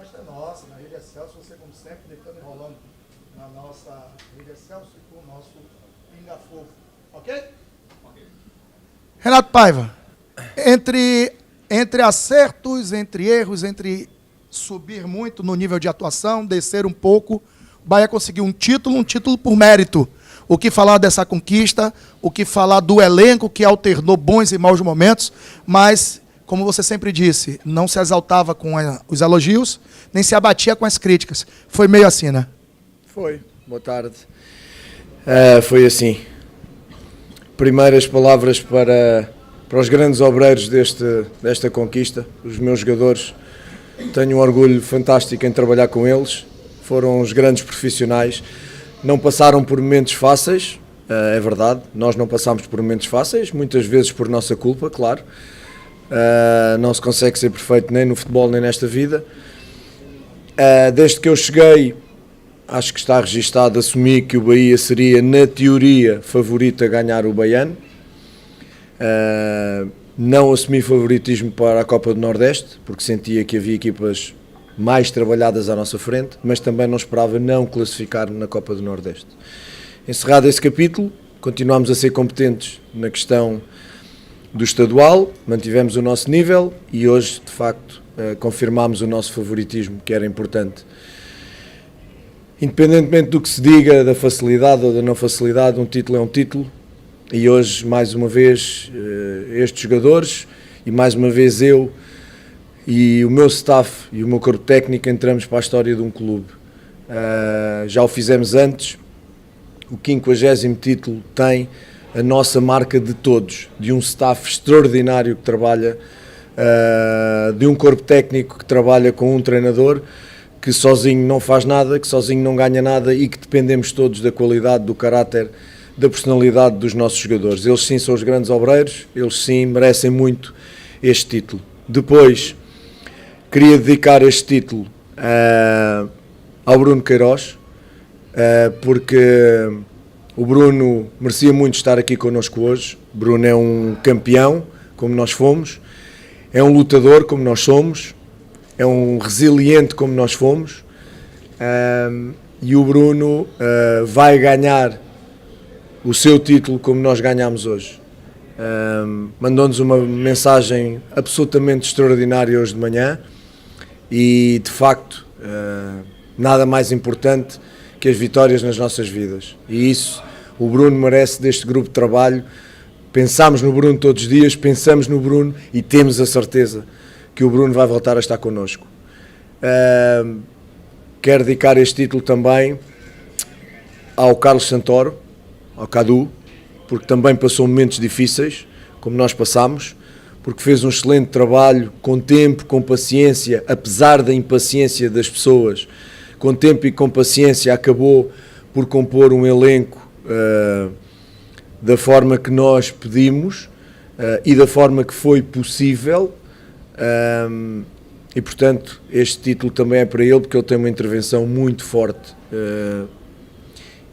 festa é nossa, na Rede Excelsior, você como sempre, deitando e rolando na nossa Rede Excelsior e com o nosso Pinga Fogo. Ok? Renato Paiva, entre acertos, entre erros, entre subir muito no nível de atuação, descer um pouco, o Bahia conseguiu um título por mérito. O que falar dessa conquista, o que falar do elenco que alternou bons e maus momentos, mas, como você sempre disse, não se exaltava com os elogios, nem se abatia com as críticas. Foi meio assim, né? Foi. Boa tarde. Foi assim. Primeiras palavras para os grandes obreiros desta conquista, os meus jogadores. Tenho um orgulho fantástico em trabalhar com eles. Foram os grandes profissionais. Não passaram por momentos fáceis, é verdade. Nós não passámos por momentos fáceis, muitas vezes por nossa culpa, claro. Não se consegue ser perfeito nem no futebol nem nesta vida. Desde que eu cheguei, acho que está registado, assumi que o Bahia seria, na teoria, favorito a ganhar o Baiano. Não assumi favoritismo para a Copa do Nordeste, porque sentia que havia equipas mais trabalhadas à nossa frente, mas também não esperava não classificar na Copa do Nordeste. Encerrado esse capítulo, continuámos a ser competentes na questão do estadual, mantivemos o nosso nível e hoje, de facto, confirmámos o nosso favoritismo, que era importante. Independentemente do que se diga, da facilidade ou da não facilidade, um título é um título e hoje, mais uma vez, estes jogadores e mais uma vez eu e o meu staff e o meu corpo técnico entramos para a história de um clube. Já o fizemos antes, o 50º título tem a nossa marca de todos, de um staff extraordinário que trabalha, de um corpo técnico que trabalha com um treinador que sozinho não faz nada, que sozinho não ganha nada e que dependemos todos da qualidade, do caráter, da personalidade dos nossos jogadores. Eles sim são os grandes obreiros, eles sim merecem muito este título. Depois, queria dedicar este título ao Bruno Queiroz, porque o Bruno merecia muito estar aqui connosco hoje. O Bruno é um campeão, como nós fomos, é um lutador, como nós somos, é um resiliente, como nós fomos, e o Bruno vai ganhar o seu título como nós ganhámos hoje. Mandou-nos uma mensagem absolutamente extraordinária hoje de manhã. E, de facto, nada mais importante que as vitórias nas nossas vidas. E isso o Bruno merece deste grupo de trabalho. Pensámos no Bruno todos os dias, pensamos no Bruno e temos a certeza que o Bruno vai voltar a estar connosco. Quero dedicar este título também ao Carlos Santoro, ao Cadu, porque também passou momentos difíceis, como nós passámos, porque fez um excelente trabalho, com tempo, com paciência, apesar da impaciência das pessoas, com tempo e com paciência acabou por compor um elenco da forma que nós pedimos e da forma que foi possível, e portanto este título também é para ele, porque ele tem uma intervenção muito forte.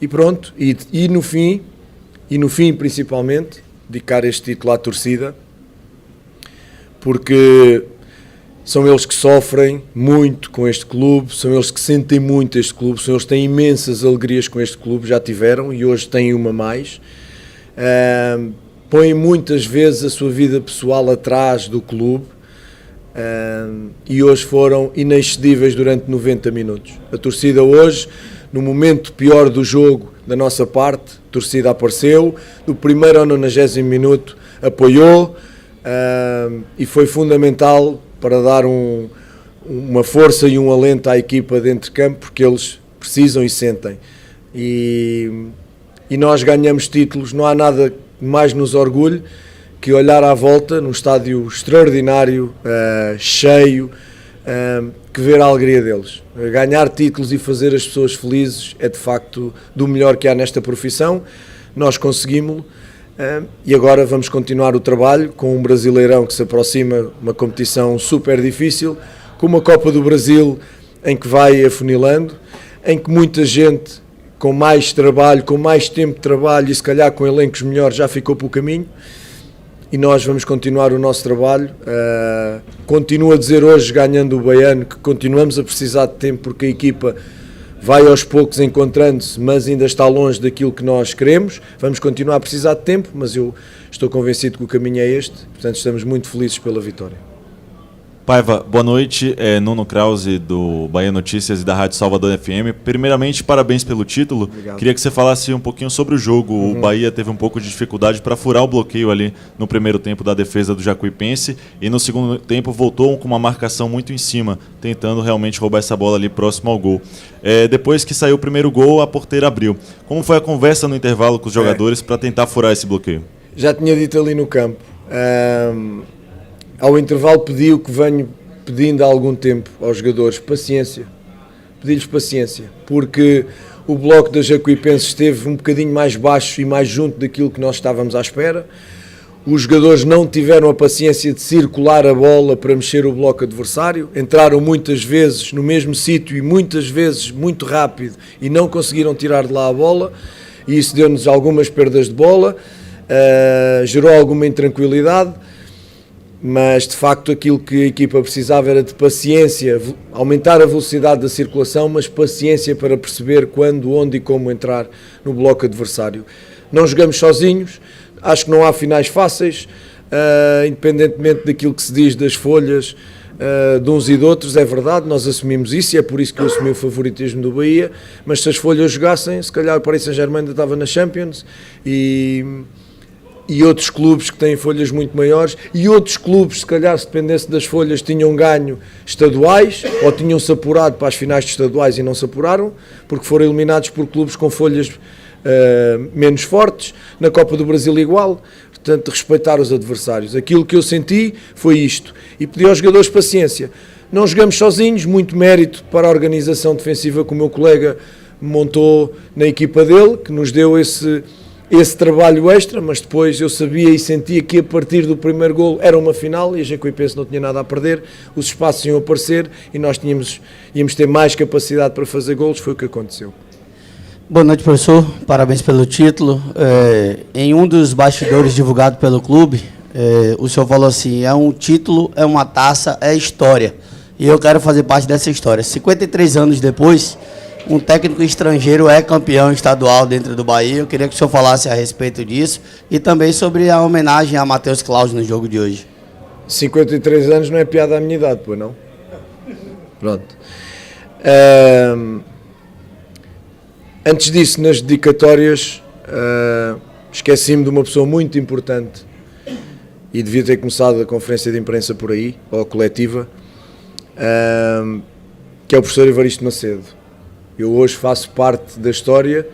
E pronto, e no fim principalmente, dedicar este título à torcida, porque são eles que sofrem muito com este clube, são eles que sentem muito este clube, são eles que têm imensas alegrias com este clube, já tiveram e hoje têm uma mais. Põem muitas vezes a sua vida pessoal atrás do clube e hoje foram inexcedíveis durante 90 minutos. A torcida hoje, no momento pior do jogo da nossa parte, a torcida apareceu, do primeiro ao 90º minuto apoiou, e foi fundamental para dar uma força e um alento à equipa dentro de campo, porque eles precisam e sentem. E nós ganhamos títulos, não há nada mais nos orgulhe que olhar à volta num estádio extraordinário, cheio, que ver a alegria deles. Ganhar títulos e fazer as pessoas felizes é de facto do melhor que há nesta profissão. Nós conseguimos-lo. E agora vamos continuar o trabalho com um Brasileirão que se aproxima, uma competição super difícil, com uma Copa do Brasil em que vai afunilando, em que muita gente com mais trabalho, com mais tempo de trabalho e se calhar com elencos melhores já ficou pelo caminho, e nós vamos continuar o nosso trabalho. Continuo a dizer hoje, ganhando o Baiano, que continuamos a precisar de tempo porque a equipa vai aos poucos encontrando-se, mas ainda está longe daquilo que nós queremos. Vamos continuar a precisar de tempo, mas eu estou convencido que o caminho é este, portanto estamos muito felizes pela vitória. Paiva, boa noite, Nuno Krause do Bahia Notícias e da Rádio Salvador FM. Primeiramente, parabéns pelo título. Obrigado. Queria que você falasse um pouquinho sobre o jogo. O Bahia teve um pouco de dificuldade para furar o bloqueio ali no primeiro tempo da defesa do Jacuipense e no segundo tempo voltou com uma marcação muito em cima, tentando realmente roubar essa bola ali próximo ao gol. Depois que saiu o primeiro gol, a porteira abriu. Como foi a conversa no intervalo com os jogadores para tentar furar esse bloqueio? Já tinha dito ali no campo. Ao intervalo pedi o que venho pedindo há algum tempo aos jogadores, paciência, pedi-lhes paciência, porque o bloco da Jacuipense esteve um bocadinho mais baixo e mais junto daquilo que nós estávamos à espera. Os jogadores não tiveram a paciência de circular a bola para mexer o bloco adversário, entraram muitas vezes no mesmo sítio e muitas vezes muito rápido e não conseguiram tirar de lá a bola, e isso deu-nos algumas perdas de bola, gerou alguma intranquilidade. Mas de facto aquilo que a equipa precisava era de paciência, aumentar a velocidade da circulação, mas paciência para perceber quando, onde e como entrar no bloco adversário. Não jogamos sozinhos, acho que não há finais fáceis, independentemente daquilo que se diz das folhas de uns e de outros, é verdade, nós assumimos isso e é por isso que eu assumi o favoritismo do Bahia, mas se as folhas jogassem, se calhar o Paris Saint-Germain ainda estava na Champions e outros clubes que têm folhas muito maiores, e outros clubes, se calhar, se dependesse das folhas, tinham ganho estaduais, ou tinham-se apurado para as finais de estaduais e não se apuraram, porque foram eliminados por clubes com folhas menos fortes, na Copa do Brasil igual, portanto, respeitar os adversários. Aquilo que eu senti foi isto, e pedi aos jogadores paciência. Não jogamos sozinhos, muito mérito para a organização defensiva que o meu colega montou na equipa dele, que nos deu esse trabalho extra, mas depois eu sabia e sentia que a partir do primeiro golo era uma final e a Jacuipense não tinha nada a perder, os espaços iam aparecer e nós íamos ter mais capacidade para fazer golos, foi o que aconteceu. Boa noite, professor, parabéns pelo título. Em um dos bastidores divulgado pelo clube, o senhor falou assim, é um título, é uma taça, é história, e eu quero fazer parte dessa história. 53 anos depois, um técnico estrangeiro é campeão estadual dentro do Bahia. Eu queria que o senhor falasse a respeito disso e também sobre a homenagem a Matheus Claus no jogo de hoje. 53 anos não é piada à minha idade, pois não? Pronto. Antes disso, nas dedicatórias, esqueci-me de uma pessoa muito importante e devia ter começado a conferência de imprensa por aí, ou a coletiva, que é o professor Evaristo Macedo. Eu hoje faço parte da história,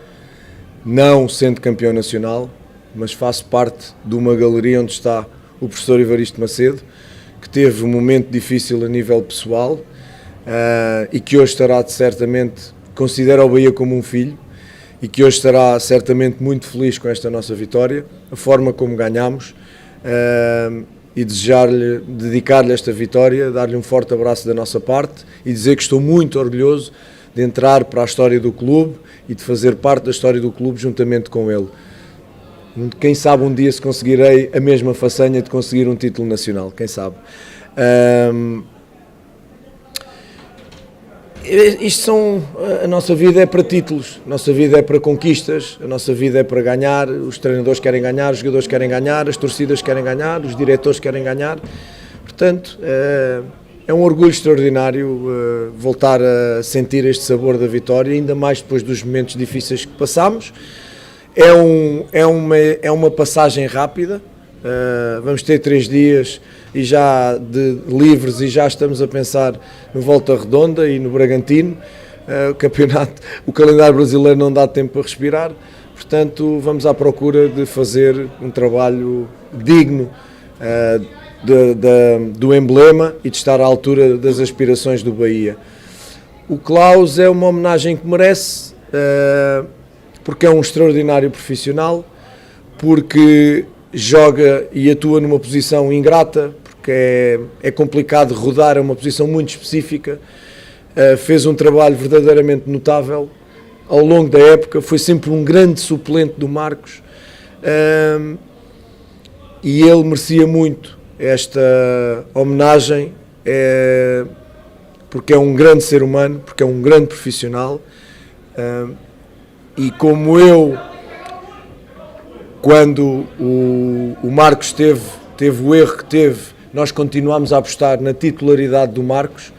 não sendo campeão nacional, mas faço parte de uma galeria onde está o professor Evaristo Macedo, que teve um momento difícil a nível pessoal e que hoje estará certamente, considera o Bahia como um filho, e que hoje estará certamente muito feliz com esta nossa vitória, a forma como ganhamos, e dedicar-lhe esta vitória, dar-lhe um forte abraço da nossa parte e dizer que estou muito orgulhoso de entrar para a história do clube e de fazer parte da história do clube juntamente com ele. Quem sabe um dia se conseguirei a mesma façanha de conseguir um título nacional, quem sabe. A nossa vida é para títulos, a nossa vida é para conquistas, a nossa vida é para ganhar, os treinadores querem ganhar, os jogadores querem ganhar, as torcidas querem ganhar, os diretores querem ganhar, portanto é um orgulho extraordinário voltar a sentir este sabor da vitória, ainda mais depois dos momentos difíceis que passamos. É uma passagem rápida, vamos ter 3 dias e já livres e já estamos a pensar no Volta Redonda e no Bragantino. O calendário brasileiro não dá tempo para respirar, portanto vamos à procura de fazer um trabalho digno do emblema e de estar à altura das aspirações do Bahia. O Klaus é uma homenagem que merece, porque é um extraordinário profissional, porque joga e atua numa posição ingrata, porque é complicado rodar, é uma posição muito específica, fez um trabalho verdadeiramente notável ao longo da época, foi sempre um grande suplente do Marcos, e ele merecia muito esta homenagem, porque é um grande ser humano, porque é um grande profissional, e como eu, quando o Marcos teve o erro que teve, nós continuámos a apostar na titularidade do Marcos,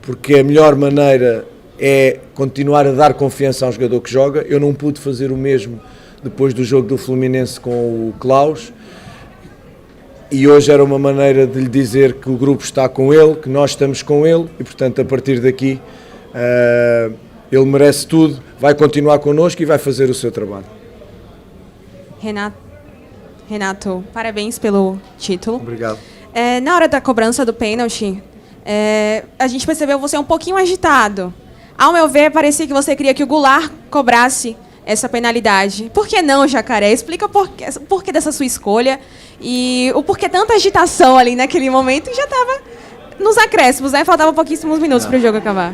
porque a melhor maneira é continuar a dar confiança ao jogador que joga. Eu não pude fazer o mesmo depois do jogo do Fluminense com o Klaus, e hoje era uma maneira de lhe dizer que o grupo está com ele, que nós estamos com ele, e portanto a partir daqui ele merece tudo, vai continuar connosco e vai fazer o seu trabalho. Renato, parabéns pelo título. Obrigado. Na hora da cobrança do pênalti, a gente percebeu você um pouquinho agitado. Ao meu ver, parecia que você queria que o Goulart cobrasse essa penalidade. Por que não, Jacaré? Explica o porquê dessa sua escolha e o porquê tanta agitação ali naquele momento, e já estava nos acréscimos, né? Faltavam pouquíssimos minutos para o jogo acabar.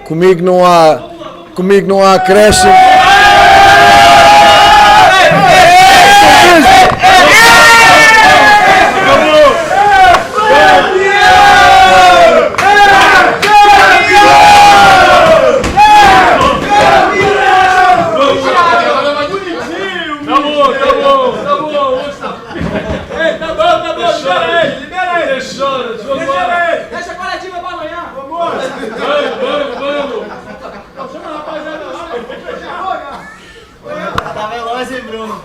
Comigo não há acréscimo. Deixa a coletiva pra amanhã. Vamos. Chama a rapaziada lá. Tá veloz, hein, Bruno?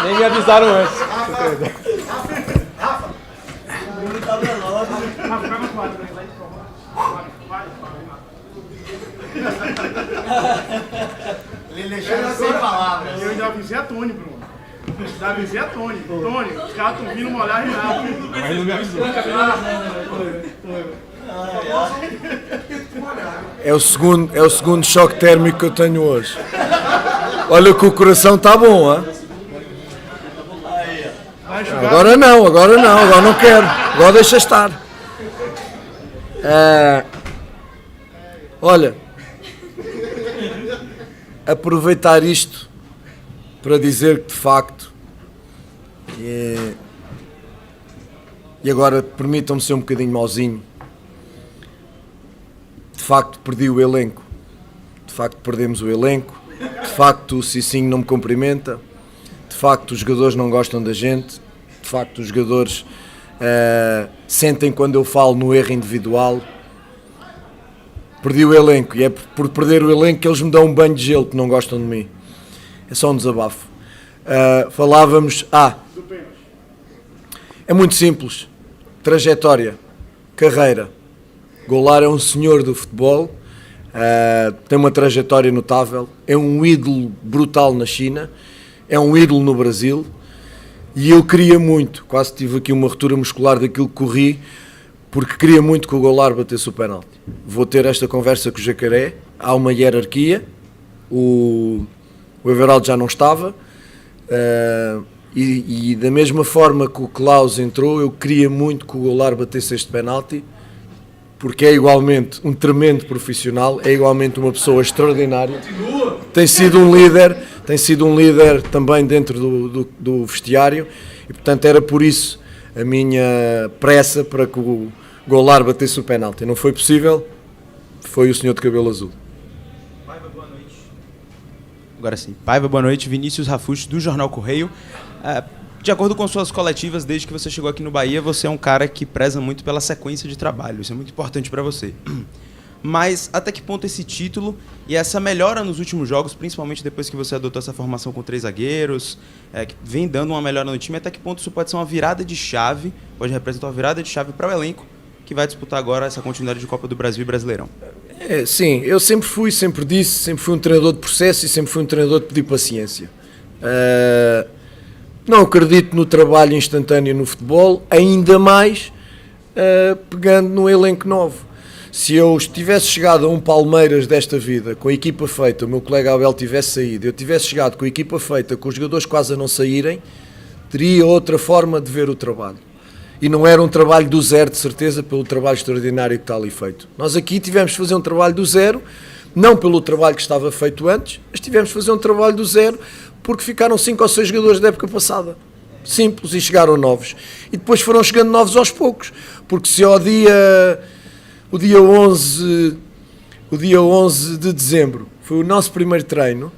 Nem me avisaram antes. Rafa. O Bruno tá veloz. Rafa, pega o quadro. Ele deixou sem palavras. Eu ainda avisei a Tony, Bruno. Já avisei a Tony. Tony, os caras estão vindo molhar Renato. Mas não me avisou. É o segundo choque térmico que eu tenho hoje. Olha que o coração está bom, hein? Agora não quero. Agora deixa estar. Olha, aproveitar isto para dizer que de facto, e agora permitam-me ser um bocadinho mauzinho, de facto perdi o elenco, de facto perdemos o elenco, de facto o Cicinho não me cumprimenta, de facto os jogadores não gostam da gente, de facto os jogadores sentem quando eu falo no erro individual. Perdi o elenco, e é por perder o elenco que eles me dão um banho de gelo, que não gostam de mim. É só um desabafo. Falávamos... é muito simples. Trajetória, carreira. Goulart é um senhor do futebol, tem uma trajetória notável, é um ídolo brutal na China, é um ídolo no Brasil, e eu queria muito, quase tive aqui uma ruptura muscular daquilo que corri, porque queria muito que o Goulart batesse o penalti. Vou ter esta conversa com o Jacaré, há uma hierarquia, o Everaldo já não estava, e da mesma forma que o Klaus entrou, eu queria muito que o Goulart batesse este penalti, porque é igualmente um tremendo profissional, é igualmente uma pessoa extraordinária, tem sido um líder também dentro do vestiário, e portanto era por isso a minha pressa para que o Goulart batesse o penalti. Não foi possível, foi o senhor de cabelo azul. Paiva, boa noite. Agora sim. Paiva, boa noite. Vinícius Rafucci, do Jornal Correio. De acordo com suas coletivas, desde que você chegou aqui no Bahia, você é um cara que preza muito pela sequência de trabalho. Isso é muito importante para você. Mas até que ponto esse título e essa melhora nos últimos jogos, principalmente depois que você adotou essa formação com 3 zagueiros, que vem dando uma melhora no time, até que ponto isso pode ser uma virada de chave, pode representar uma virada de chave para o elenco que vai disputar agora essa continuidade de Copa do Brasil e Brasileirão? Sim, eu sempre fui um treinador de processo e sempre fui um treinador de pedir paciência. Não acredito no trabalho instantâneo no futebol, ainda mais pegando no elenco novo. Se eu tivesse chegado a um Palmeiras desta vida, com a equipa feita, o meu colega Abel tivesse saído, eu tivesse chegado com a equipa feita, com os jogadores quase a não saírem, teria outra forma de ver o trabalho. E não era um trabalho do zero, de certeza, pelo trabalho extraordinário que está ali feito. Nós aqui tivemos de fazer um trabalho do zero, não pelo trabalho que estava feito antes, mas tivemos de fazer um trabalho do zero porque ficaram 5 ou 6 jogadores da época passada. Simples, e chegaram novos. E depois foram chegando novos aos poucos, porque se o dia 11 de dezembro foi o nosso primeiro treino,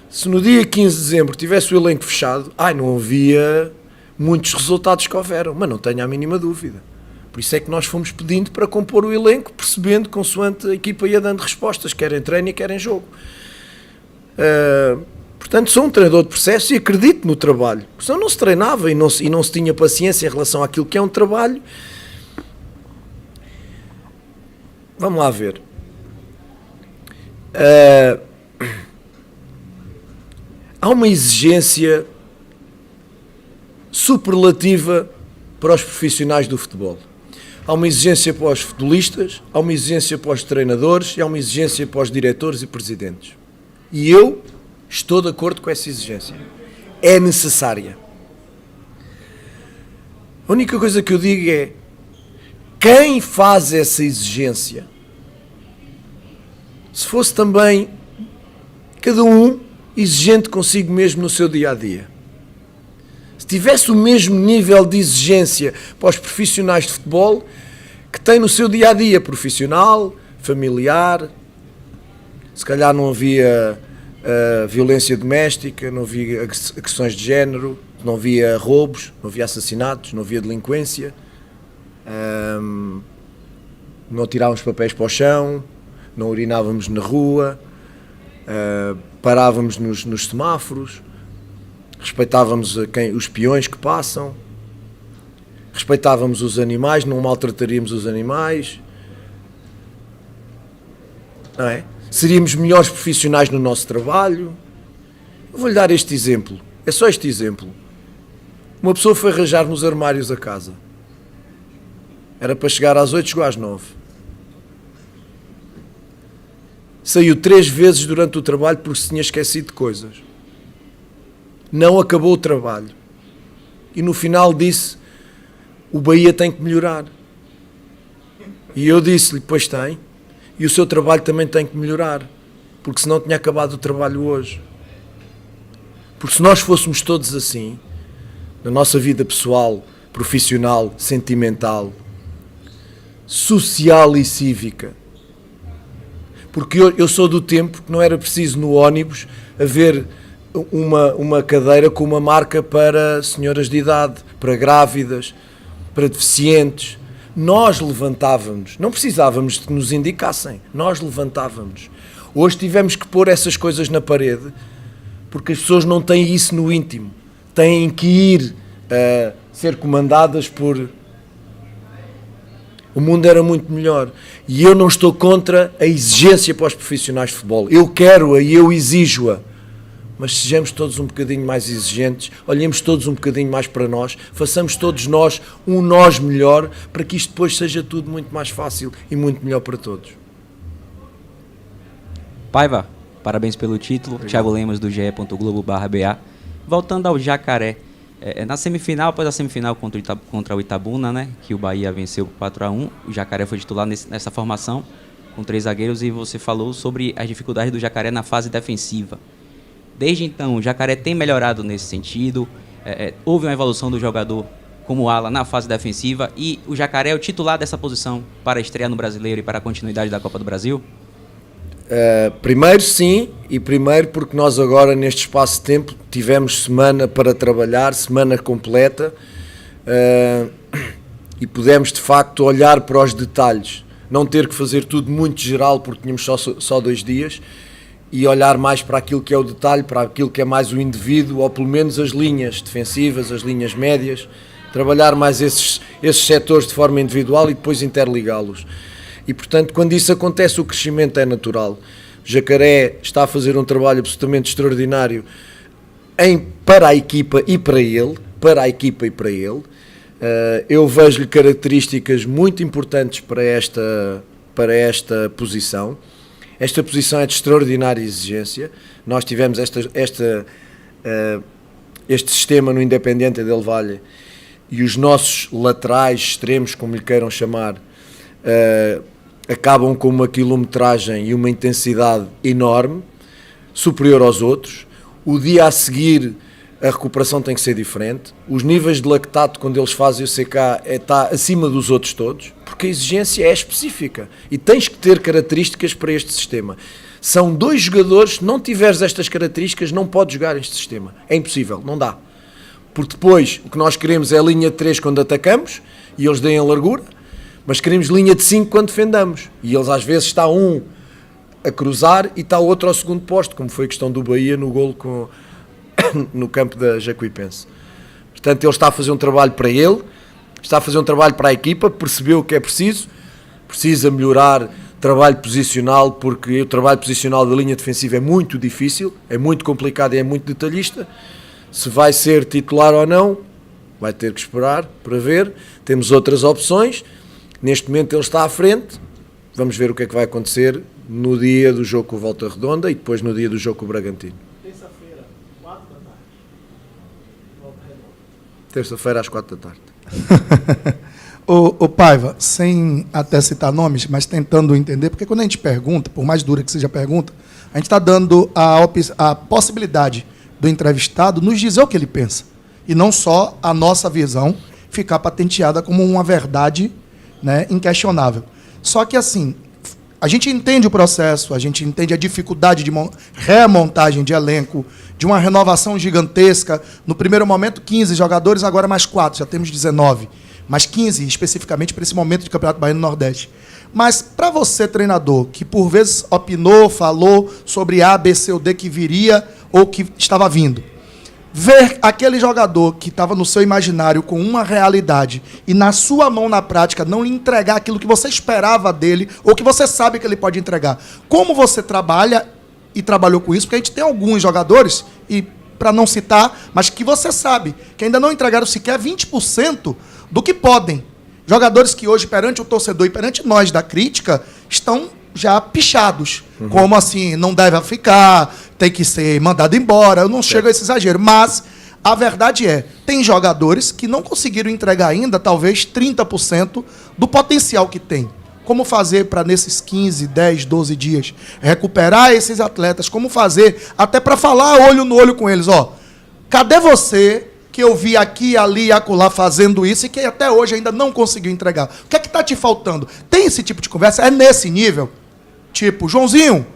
se no dia 15 de dezembro tivesse o elenco fechado, não havia muitos resultados que houveram, mas não tenho a mínima dúvida. Por isso é que nós fomos pedindo para compor o elenco, percebendo consoante a equipa ia dando respostas, quer em treino e quer em jogo. Portanto, sou um treinador de processo e acredito no trabalho. Porque senão não se treinava e não se tinha paciência em relação àquilo que é um trabalho. Vamos lá ver. Há uma exigência superlativa para os profissionais do futebol. Há uma exigência para os futebolistas, há uma exigência para os treinadores e há uma exigência para os diretores e presidentes. E eu estou de acordo com essa exigência. É necessária. A única coisa que eu digo é: quem faz essa exigência, se fosse também cada um exigente consigo mesmo no seu dia-a-dia, se tivesse o mesmo nível de exigência para os profissionais de futebol que tem no seu dia-a-dia profissional, familiar, se calhar não havia violência doméstica, não havia agressões de género, não havia roubos, não havia assassinatos, não havia delinquência, não tirávamos papéis para o chão, não urinávamos na rua, parávamos nos semáforos, respeitávamos os peões que passam, respeitávamos os animais, não maltrataríamos os animais, não é? Seríamos melhores profissionais no nosso trabalho. Eu vou-lhe dar este exemplo, é só este exemplo. Uma pessoa foi arranjar-nos armários a casa. Era para chegar às 8, chegou às 9. Saiu 3 vezes durante o trabalho porque se tinha esquecido de coisas. Não acabou o trabalho. E no final disse: o Bahia tem que melhorar. E eu disse-lhe: pois tem. E o seu trabalho também tem que melhorar. Porque senão tinha acabado o trabalho hoje. Porque se nós fôssemos todos assim, na nossa vida pessoal, profissional, sentimental, social e cívica, porque eu sou do tempo que não era preciso no ónibus haver uma cadeira com uma marca para senhoras de idade, para grávidas, para deficientes. Nós levantávamos, não precisávamos de que nos indicassem, nós levantávamos. Hoje tivemos que pôr essas coisas na parede, porque as pessoas não têm isso no íntimo, têm que ir a ser comandadas por... O mundo era muito melhor. E eu não estou contra a exigência para os profissionais de futebol. Eu quero-a e eu exijo-a. Mas sejamos todos um bocadinho mais exigentes, olhemos todos um bocadinho mais para nós, façamos todos nós um nós melhor, para que isto depois seja tudo muito mais fácil e muito melhor para todos. Paiva, parabéns pelo título. Obrigado. Thiago Lemos, do ge.globo.ba. Voltando ao Jacaré, na semifinal, após a semifinal contra o Itabuna, né, que o Bahia venceu por 4-1, o Jacaré foi titular nessa formação, com 3 zagueiros, e você falou sobre as dificuldades do Jacaré na fase defensiva. Desde então, o Jacaré tem melhorado nesse sentido, houve uma evolução do jogador como ala na fase defensiva, e o Jacaré é o titular dessa posição para a estreia no Brasileiro e para a continuidade da Copa do Brasil? Primeiro sim, e primeiro porque nós agora neste espaço de tempo tivemos semana para trabalhar, semana completa, e pudemos de facto olhar para os detalhes, não ter que fazer tudo muito geral porque tínhamos só 2 dias, e olhar mais para aquilo que é o detalhe, para aquilo que é mais o indivíduo, ou pelo menos as linhas defensivas, as linhas médias, trabalhar mais esses setores de forma individual e depois interligá-los. E portanto, quando isso acontece, o crescimento é natural. O Jacaré está a fazer um trabalho absolutamente extraordinário para a equipa e para ele, eu vejo-lhe características muito importantes para esta posição. Esta posição é de extraordinária exigência. Nós tivemos este sistema no Independiente del Valle, e os nossos laterais extremos, como lhe queiram chamar, acabam com uma quilometragem e uma intensidade enorme, superior aos outros. o dia a seguir a recuperação tem que ser diferente, os níveis de lactato quando eles fazem o CK está acima dos outros todos, porque a exigência é específica e tens que ter características para este sistema. São 2 jogadores, se não tiveres estas características não podes jogar este sistema, é impossível, não dá. Porque depois o que nós queremos é a linha de 3 quando atacamos e eles deem a largura, mas queremos linha de 5 quando defendamos e eles às vezes está um a cruzar e está o outro ao segundo posto, como foi a questão do Bahia no golo no campo da Jacuipense. Portanto, ele está a fazer um trabalho para ele, está a fazer um trabalho para a equipa, percebeu o que é preciso, precisa melhorar trabalho posicional, porque o trabalho posicional da linha defensiva é muito difícil, é muito complicado e é muito detalhista. Se vai ser titular ou não, vai ter que esperar para ver. Temos outras opções. Neste momento ele está à frente. Vamos ver o que é que vai acontecer no dia do jogo com o Volta Redonda e depois no dia do jogo com o Bragantino. Terça-feira, 4 da tarde. Volta Redonda. Terça-feira às 4 da tarde. Ô Paiva, sem até citar nomes, mas tentando entender, porque quando a gente pergunta, por mais dura que seja a pergunta, a gente está dando a possibilidade do entrevistado nos dizer o que ele pensa. E não só a nossa visão ficar patenteada como uma verdade, né, inquestionável. Só que, assim, a gente entende o processo, a gente entende a dificuldade de remontagem de elenco, de uma renovação gigantesca. No primeiro momento, 15 jogadores, agora mais 4, já temos 19. Mais 15, especificamente, para esse momento de Campeonato Baiano do Nordeste. Mas, para você, treinador, que por vezes opinou, falou sobre A, B, C ou D que viria ou que estava vindo, ver aquele jogador que estava no seu imaginário com uma realidade e na sua mão, na prática, não lhe entregar aquilo que você esperava dele ou que você sabe que ele pode entregar. Como você trabalha e trabalhou com isso? Porque a gente tem alguns jogadores, e para não citar, mas que você sabe que ainda não entregaram sequer 20% do que podem. Jogadores que hoje, perante o torcedor e perante nós da crítica, estão já pichados. Como assim, não deve ficar, tem que ser mandado embora. Eu não chego a esse exagero. Mas a verdade é, tem jogadores que não conseguiram entregar ainda, talvez, 30% do potencial que tem. Como fazer para, nesses 15, 10, 12 dias, recuperar esses atletas? Como fazer até para falar olho no olho com eles? Ó, cadê você que eu vi aqui, ali e acolá fazendo isso e que até hoje ainda não conseguiu entregar? O que é que está te faltando? Tem esse tipo de conversa? É nesse nível? Tipo, Joãozinho,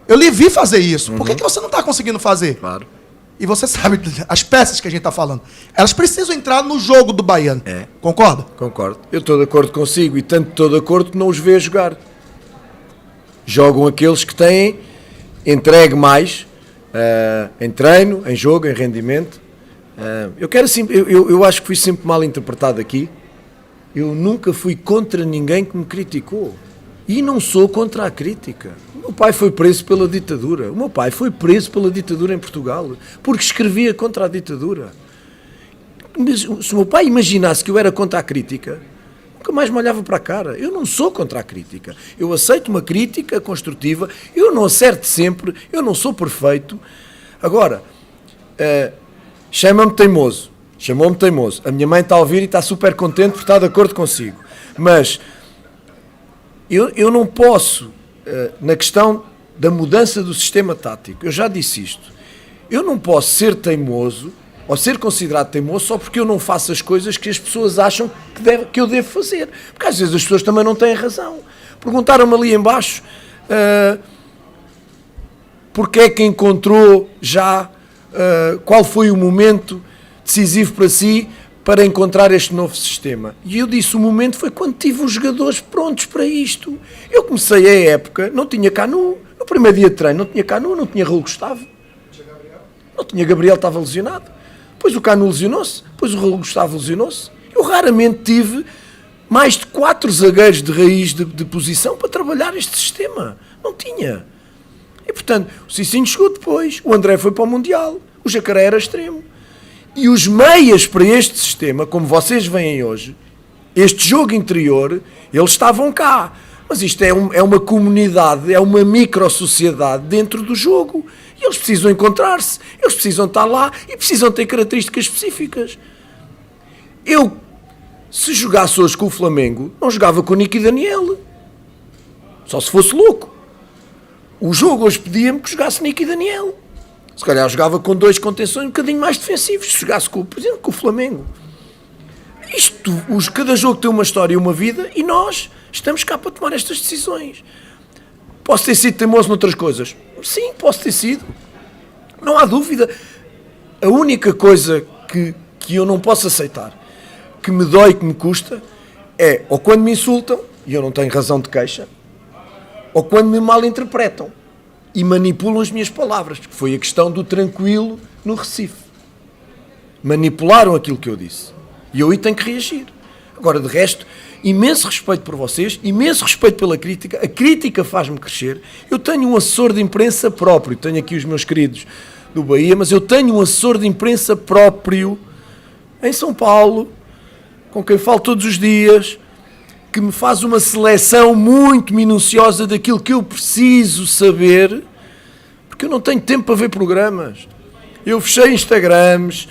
eu lhe vi fazer isso. Por que você não está conseguindo fazer? Claro. E você sabe, as peças que a gente está falando, elas precisam entrar no jogo do baiano. Concorda? Concordo. Eu estou de acordo consigo e tanto estou de acordo que não os vejo jogar. Jogam aqueles que têm entregue mais em treino, em jogo, em rendimento. Eu acho que fui sempre mal interpretado aqui. Eu nunca fui contra ninguém que me criticou. E não sou contra a crítica. O meu pai foi preso pela ditadura. O meu pai foi preso pela ditadura em Portugal, porque escrevia contra a ditadura. Se o meu pai imaginasse que eu era contra a crítica, nunca mais me olhava para a cara. Eu não sou contra a crítica. Eu aceito uma crítica construtiva. Eu não acerto sempre. Eu não sou perfeito. Agora, chama-me teimoso. Chamou-me teimoso. A minha mãe está a ouvir e está super contente porque está de acordo consigo. Mas eu não posso, na questão da mudança do sistema tático, eu já disse isto, eu não posso ser teimoso ou ser considerado teimoso só porque eu não faço as coisas que as pessoas acham que eu devo fazer. Porque às vezes as pessoas também não têm razão. Perguntaram-me ali em baixo porque é que encontrou já, qual foi o momento decisivo para si para encontrar este novo sistema. E eu disse, o momento foi quando tive os jogadores prontos para isto. Eu comecei a época, não tinha Canu, no primeiro dia de treino não tinha Canu, não tinha Raul Gustavo. Não tinha Gabriel, estava lesionado. Depois o Canu lesionou-se, depois o Raul Gustavo lesionou-se. Eu raramente tive mais de 4 zagueiros de raiz de posição para trabalhar este sistema. Não tinha. E portanto, o Cicinho chegou depois, o André foi para o Mundial, o Jacaré era extremo. E os meias para este sistema, como vocês veem hoje, este jogo interior, eles estavam cá. Mas isto é uma comunidade, é uma micro-sociedade dentro do jogo. E eles precisam encontrar-se, eles precisam estar lá e precisam ter características específicas. Eu, se jogasse hoje com o Flamengo, não jogava com o Nico e Daniel. Só se fosse louco. O jogo hoje pedia-me que jogasse Nico e Daniel. Se calhar jogava com 2 contenções um bocadinho mais defensivos, se jogasse, por exemplo, com o Flamengo. Cada jogo tem uma história e uma vida e nós estamos cá para tomar estas decisões. Posso ter sido teimoso noutras coisas? Sim, posso ter sido. Não há dúvida. A única coisa que eu não posso aceitar, que me dói, que me custa, é ou quando me insultam, e eu não tenho razão de queixa, ou quando me malinterpretam e manipulam as minhas palavras, que foi a questão do tranquilo no Recife. Manipularam aquilo que eu disse. E eu aí tenho que reagir. Agora, de resto, imenso respeito por vocês, imenso respeito pela crítica. A crítica faz-me crescer. Eu tenho um assessor de imprensa próprio. Tenho aqui os meus queridos do Bahia, mas eu tenho um assessor de imprensa próprio em São Paulo, com quem falo todos os dias, que me faz uma seleção muito minuciosa daquilo que eu preciso saber, porque eu não tenho tempo para ver programas. Eu fechei Instagrams,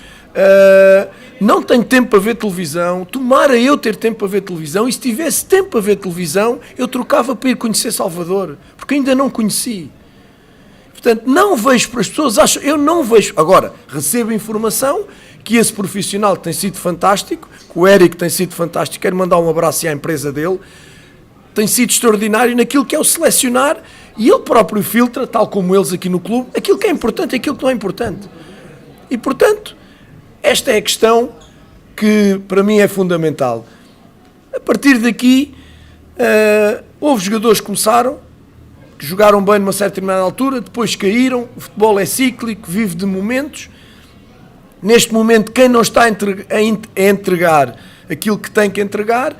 não tenho tempo para ver televisão. Tomara eu ter tempo para ver televisão, e se tivesse tempo para ver televisão, eu trocava para ir conhecer Salvador, porque ainda não conheci. Portanto, não vejo, para as pessoas acham, eu não vejo. Agora, recebo informação que esse profissional tem sido fantástico, que o Érico tem sido fantástico, quero mandar um abraço à empresa dele, tem sido extraordinário naquilo que é o selecionar, e ele próprio filtra, tal como eles aqui no clube, aquilo que é importante e aquilo que não é importante. E, portanto, esta é a questão que para mim é fundamental. A partir daqui, houve jogadores que começaram, que jogaram bem numa certa determinada altura, depois caíram. O futebol é cíclico, vive de momentos. Neste momento, quem não está a entregar aquilo que tem que entregar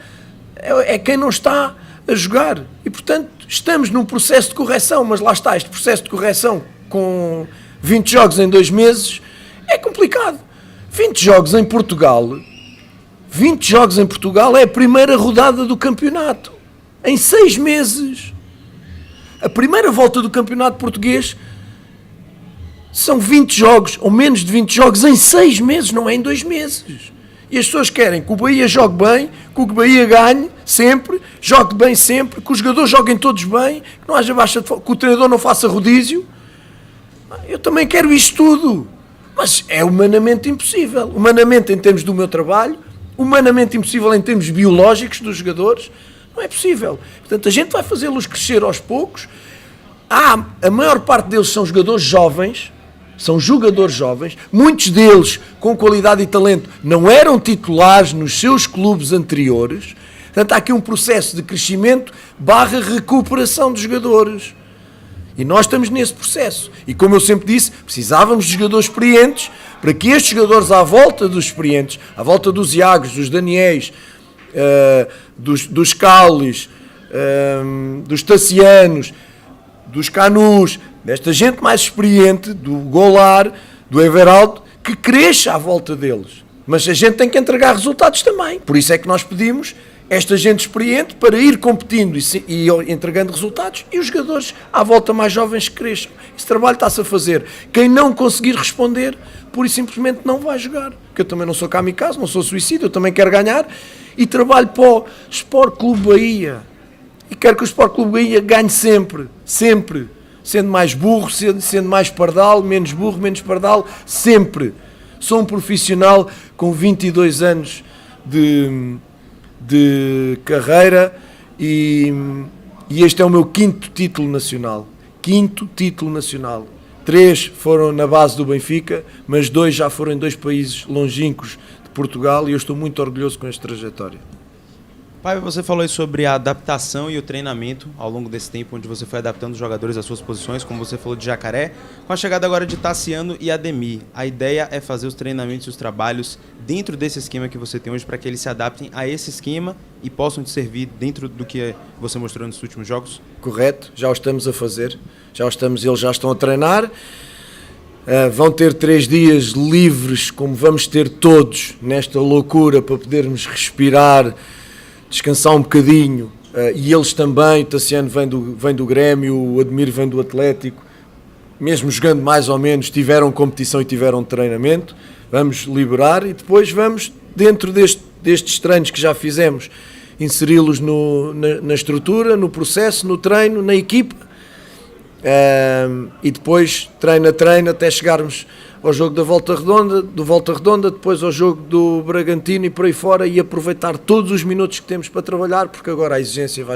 é quem não está a jogar. E, portanto, estamos num processo de correção, mas lá está, este processo de correção com 20 jogos em 2 meses é complicado. 20 jogos em Portugal é a primeira rodada do campeonato, em 6 meses. A primeira volta do campeonato português são 20 jogos, ou menos de 20 jogos, em 6 meses, não é em 2 meses. E as pessoas querem que o Bahia jogue bem, que o Bahia ganhe sempre, jogue bem sempre, que os jogadores joguem todos bem, que não haja baixa de que o treinador não faça rodízio. Eu também quero isto tudo, mas é humanamente impossível. Humanamente em termos do meu trabalho, humanamente impossível em termos biológicos dos jogadores. Não é possível. Portanto, a gente vai fazê-los crescer aos poucos. A maior parte deles são jogadores jovens, muitos deles com qualidade e talento não eram titulares nos seus clubes anteriores. Portanto, há aqui um processo de crescimento / recuperação de jogadores. E nós estamos nesse processo. E como eu sempre disse, precisávamos de jogadores experientes para que estes jogadores à volta dos experientes, à volta dos Iagos, dos Daniéis, dos Caulis, dos Tassianos, dos Canus, desta gente mais experiente, do Goulart, do Everaldo, que cresça à volta deles. Mas a gente tem que entregar resultados também. Por isso é que nós pedimos esta gente experiente para ir competindo e entregando resultados, e os jogadores à volta mais jovens que cresçam. Esse trabalho está-se a fazer. Quem não conseguir responder, pura e simplesmente não vai jogar. Porque eu também não sou kamikaze, não sou suicida, eu também quero ganhar. E trabalho para o Sport Clube Bahia. E quero que o Sport Clube Bahia ganhe sempre. Sempre. Sendo mais burro, sendo mais pardal, menos burro, menos pardal. Sempre. Sou um profissional com 22 anos de carreira e este é o meu 5º título nacional. 5º título nacional. 3 foram na base do Benfica, mas 2 já foram em 2 países longínquos de Portugal, e eu estou muito orgulhoso com esta trajetória. Paiva, você falou aí sobre a adaptação e o treinamento ao longo desse tempo, onde você foi adaptando os jogadores às suas posições, como você falou de Jacaré. Com a chegada agora de Tassiano e Ademir, a ideia é fazer os treinamentos e os trabalhos dentro desse esquema que você tem hoje, para que eles se adaptem a esse esquema e possam te servir dentro do que você mostrou nos últimos jogos? Correto, já o estamos a fazer, eles já estão a treinar. Vão ter 3 dias livres, como vamos ter todos nesta loucura, para podermos respirar, descansar um bocadinho, e eles também. O Tassiano vem do Grêmio, o Ademir vem do Atlético, mesmo jogando mais ou menos, tiveram competição e tiveram treinamento. Vamos liberar e depois vamos, dentro destes treinos que já fizemos, inseri-los na estrutura, no processo, no treino, na equipa, e depois treino a treino até chegarmos ao jogo da Volta Redonda, depois ao jogo do Bragantino e por aí fora, e aproveitar todos os minutos que temos para trabalhar, porque agora a exigência vai